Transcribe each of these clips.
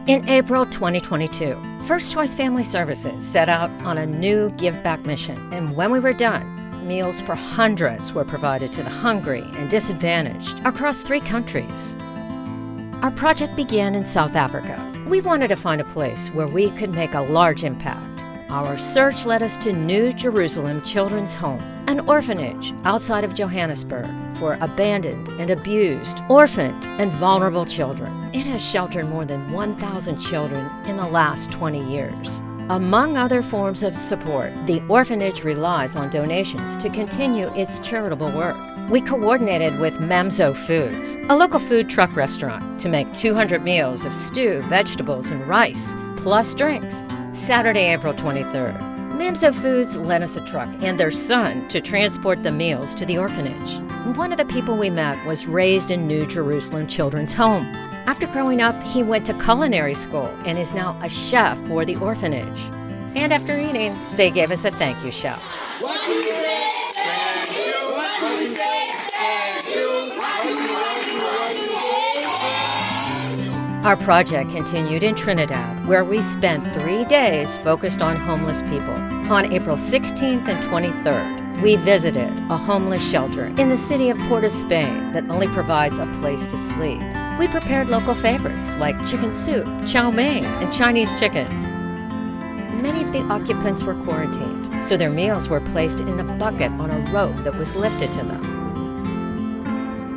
In April 2022, First Choice Family Services set out on a new give-back mission, and when we were done, meals for hundreds were provided to the hungry and disadvantaged across 3 countries. Our project began in South Africa. We wanted to find a place where we could make a large impact. Our search led us to New Jerusalem Children's Home, an orphanage outside of Johannesburg for abandoned and abused, orphaned, and vulnerable children. It has sheltered more than 1,000 children in the last 20 years. Among other forms of support, the orphanage relies on donations to continue its charitable work. We coordinated with Mamzo Foods, a local food truck restaurant, to make 200 meals of stew, vegetables, and rice, plus drinks. Saturday, April 23rd, Mamzo Foods lent us a truck and their son to transport the meals to the orphanage. One of the people we met was raised in New Jerusalem Children's Home. After growing up, he went to culinary school and is now a chef for the orphanage. And after eating, they gave us a thank you shout. What do we say? Thank you. What do we say? Thank you. What do we say? Our project continued in Trinidad, where we spent 3 days focused on homeless people. On April 16th and 23rd, we visited a homeless shelter in the city of Port of Spain that only provides a place to sleep. We prepared local favorites like chicken soup, chow mein, and Chinese chicken. Many of the occupants were quarantined, so their meals were placed in a bucket on a rope that was lifted to them.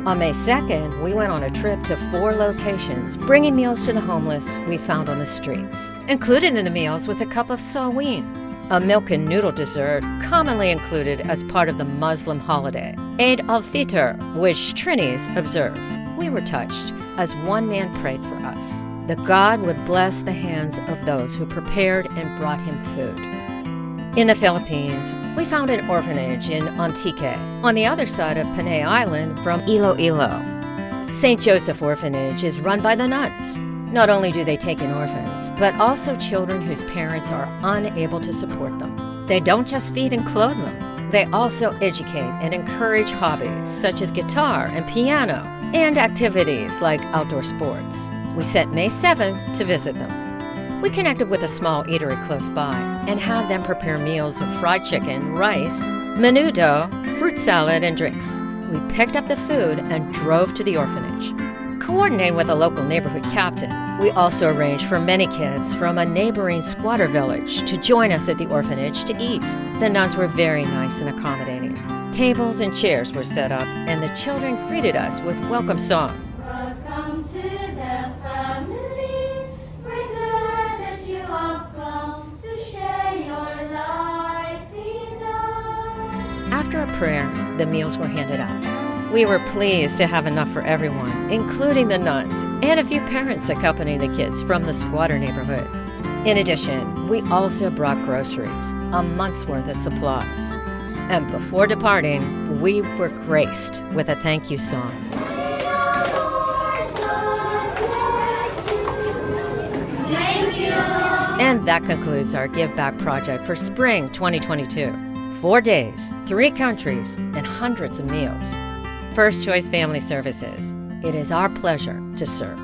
On May 2nd, we went on a trip to 4 locations, bringing meals to the homeless we found on the streets. Included in the meals was a cup of saween, a milk and noodle dessert commonly included as part of the Muslim holiday, Eid al-Fitr, which Trinis observe. We were touched as one man prayed for us, that God would bless the hands of those who prepared and brought him food. In the Philippines, we found an orphanage in Antique, on the other side of Panay Island from Iloilo. St. Joseph Orphanage is run by the nuns. Not only do they take in orphans, but also children whose parents are unable to support them. They don't just feed and clothe them. They also educate and encourage hobbies such as guitar and piano, and activities like outdoor sports. We set May 7th to visit them. We connected with a small eatery close by and had them prepare meals of fried chicken, rice, menudo, fruit salad, and drinks. We picked up the food and drove to the orphanage. Coordinating with a local neighborhood captain, we also arranged for many kids from a neighboring squatter village to join us at the orphanage to eat. The nuns were very nice and accommodating. Tables and chairs were set up, and the children greeted us with welcome song. Welcome to the family. We're glad that you have come to share your life with us. After a prayer, the meals were handed out. We were pleased to have enough for everyone, including the nuns and a few parents accompanying the kids from the squatter neighborhood. In addition, we also brought groceries, a month's worth of supplies. And before departing, we were graced with a thank you song. Thank you. And that concludes our Give Back project for spring 2022. 4 days, 3 countries, and hundreds of meals. First Choice Family Services. It is our pleasure to serve.